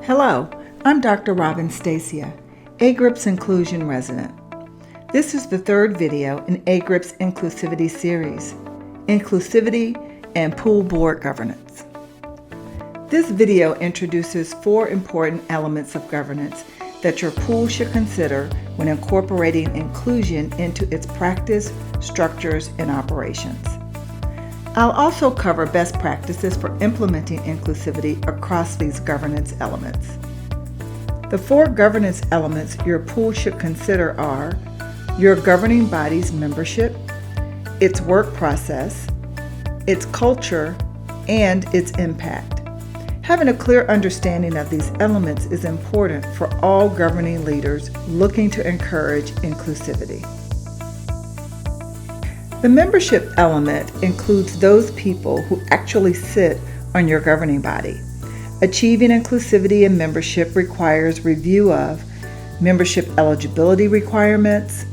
Hello, I'm Dr. Stacia, AGRiP's Inclusion Resident. This is the third video in AGRiP's Inclusivity series, Inclusivity and Pool Board Governance. This video introduces 4 important elements of governance that your pool should consider when incorporating inclusion into its practice, structures, and operations. I'll also cover best practices for implementing inclusivity across these governance elements. The 4 governance elements your pool should consider are your governing body's membership, its work process, its culture, and its impact. Having a clear understanding of these elements is important for all governing leaders looking to encourage inclusivity. The membership element includes those people who actually sit on your governing body. Achieving inclusivity in membership requires review of membership eligibility requirements,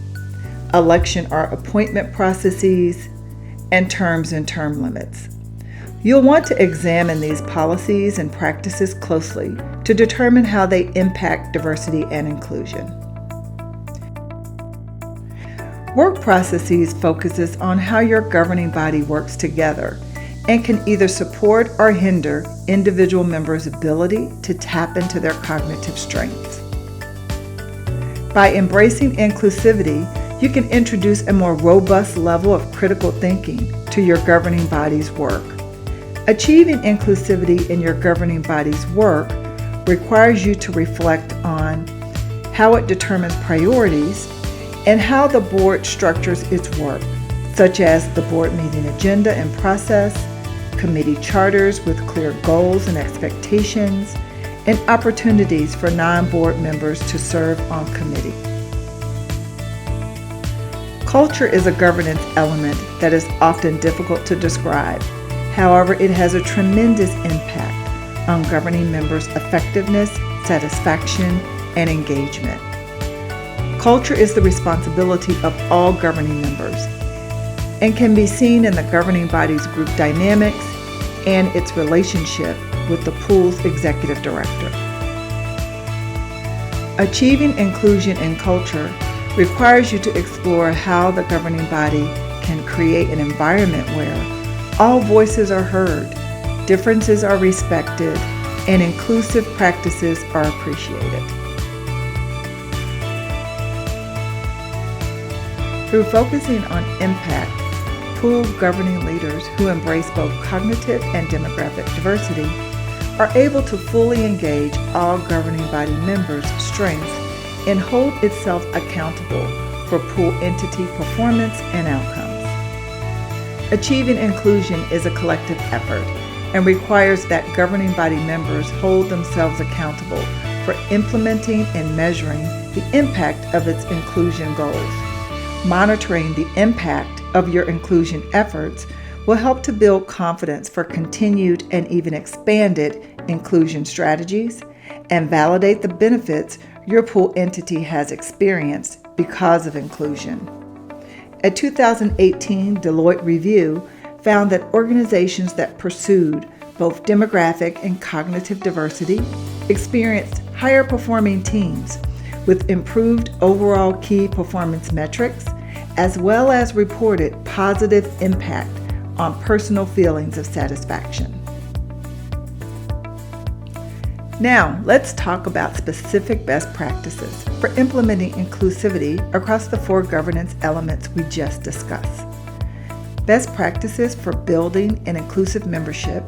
election or appointment processes, and terms and term limits. You'll want to examine these policies and practices closely to determine how they impact diversity and inclusion. Work processes focuses on how your governing body works together and can either support or hinder individual members' ability to tap into their cognitive strengths. By embracing inclusivity, you can introduce a more robust level of critical thinking to your governing body's work. Achieving inclusivity in your governing body's work requires you to reflect on how it determines priorities and how the board structures its work, such as the board meeting agenda and process, committee charters with clear goals and expectations, and opportunities for non-board members to serve on committee. Culture is a governance element that is often difficult to describe. However, it has a tremendous impact on governing members' effectiveness, satisfaction, and engagement. Culture is the responsibility of all governing members and can be seen in the governing body's group dynamics and its relationship with the pool's executive director. Achieving inclusion in culture requires you to explore how the governing body can create an environment where all voices are heard, differences are respected, and inclusive practices are appreciated. Through focusing on impact, pool governing leaders who embrace both cognitive and demographic diversity are able to fully engage all governing body members' strengths and hold itself accountable for pool entity performance and outcomes. Achieving inclusion is a collective effort and requires that governing body members hold themselves accountable for implementing and measuring the impact of its inclusion goals. Monitoring the impact of your inclusion efforts will help to build confidence for continued and even expanded inclusion strategies and validate the benefits your pool entity has experienced because of inclusion. A 2018 Deloitte review found that organizations that pursued both demographic and cognitive diversity experienced higher performing teams with improved overall key performance metrics, as well as reported positive impact on personal feelings of satisfaction. Now, let's talk about specific best practices for implementing inclusivity across the 4 governance elements we just discussed. Best practices for building an inclusive membership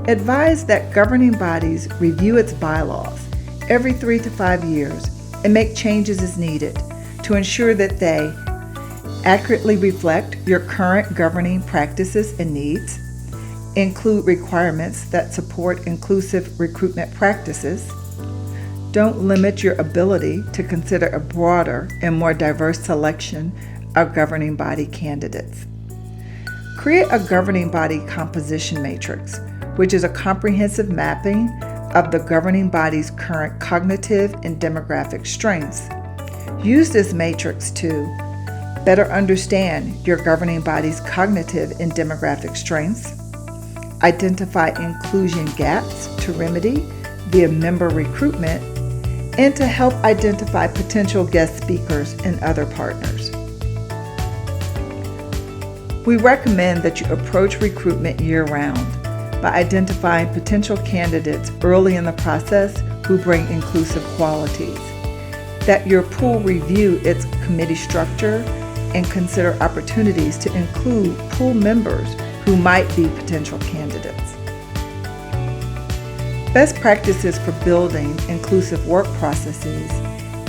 advise that governing bodies review its bylaws every 3 to 5 years and make changes as needed to ensure that they accurately reflect your current governing practices and needs, include requirements that support inclusive recruitment practices, don't limit your ability to consider a broader and more diverse selection of governing body candidates. Create a governing body composition matrix, which is a comprehensive mapping of the governing body's current cognitive and demographic strengths. Use this matrix to better understand your governing body's cognitive and demographic strengths, identify inclusion gaps to remedy via member recruitment, and to help identify potential guest speakers and other partners. We recommend that you approach recruitment year-round by identifying potential candidates early in the process who bring inclusive qualities, that your pool review its committee structure and consider opportunities to include pool members who might be potential candidates. Best practices for building inclusive work processes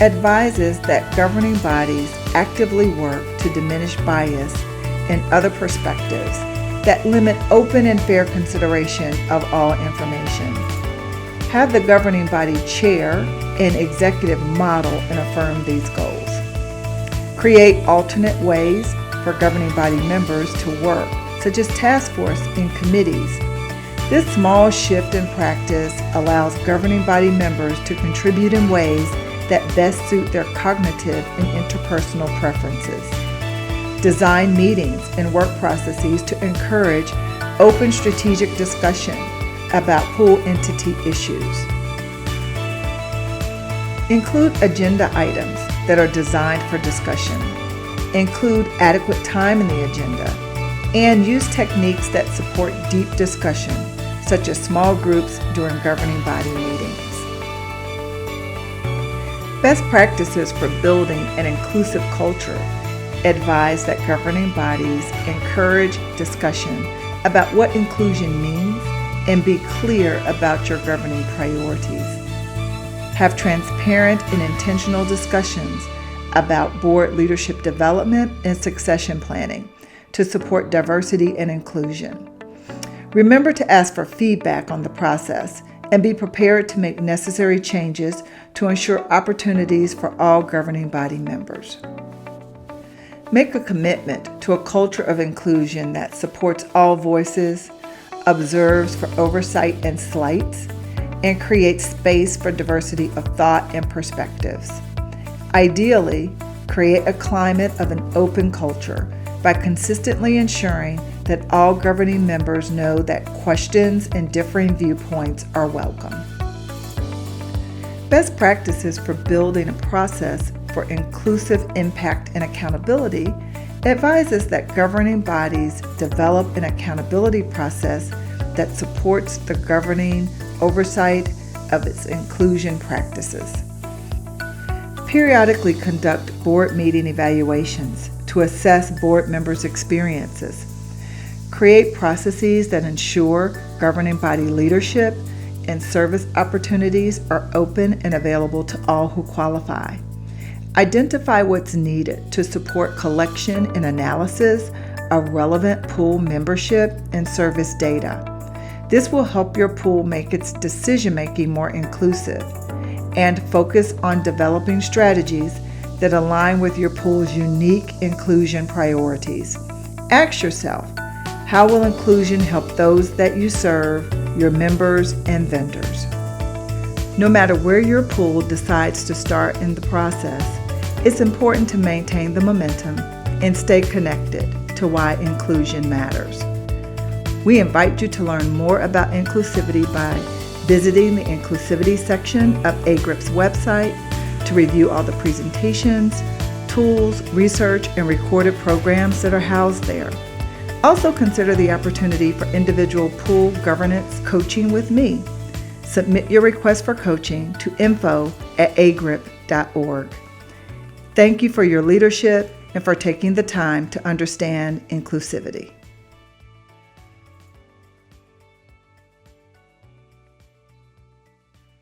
advises that governing bodies actively work to diminish bias and other perspectives that limit open and fair consideration of all information. Have the governing body chair and executive model and affirm these goals. Create alternate ways for governing body members to work, such as task force and committees. This small shift in practice allows governing body members to contribute in ways that best suit their cognitive and interpersonal preferences. Design meetings and work processes to encourage open strategic discussion about pool entity issues. Include agenda items that are designed for discussion. Include adequate time in the agenda, and use techniques that support deep discussion, such as small groups during governing body meetings. Best practices for building an inclusive culture advise that governing bodies encourage discussion about what inclusion means and be clear about your governing priorities. Have transparent and intentional discussions about board leadership development and succession planning to support diversity and inclusion. Remember to ask for feedback on the process and be prepared to make necessary changes to ensure opportunities for all governing body members. Make a commitment to a culture of inclusion that supports all voices, observes for oversight and slights, and creates space for diversity of thought and perspectives. Ideally, create a climate of an open culture by consistently ensuring that all governing members know that questions and differing viewpoints are welcome. Best practices for building a process for inclusive impact and accountability advises that governing bodies develop an accountability process that supports the governing oversight of its inclusion practices. Periodically conduct board meeting evaluations to assess board members' experiences. Create processes that ensure governing body leadership and service opportunities are open and available to all who qualify. Identify what's needed to support collection and analysis of relevant pool membership and service data. This will help your pool make its decision-making more inclusive and focus on developing strategies that align with your pool's unique inclusion priorities. Ask yourself, how will inclusion help those that you serve, your members, and vendors? No matter where your pool decides to start in the process, it's important to maintain the momentum and stay connected to why inclusion matters. We invite you to learn more about inclusivity by visiting the Inclusivity section of AGRiP's website to review all the presentations, tools, research, and recorded programs that are housed there. Also consider the opportunity for individual pool governance coaching with me. Submit your request for coaching to info@agrip.org. Thank you for your leadership and for taking the time to understand inclusivity.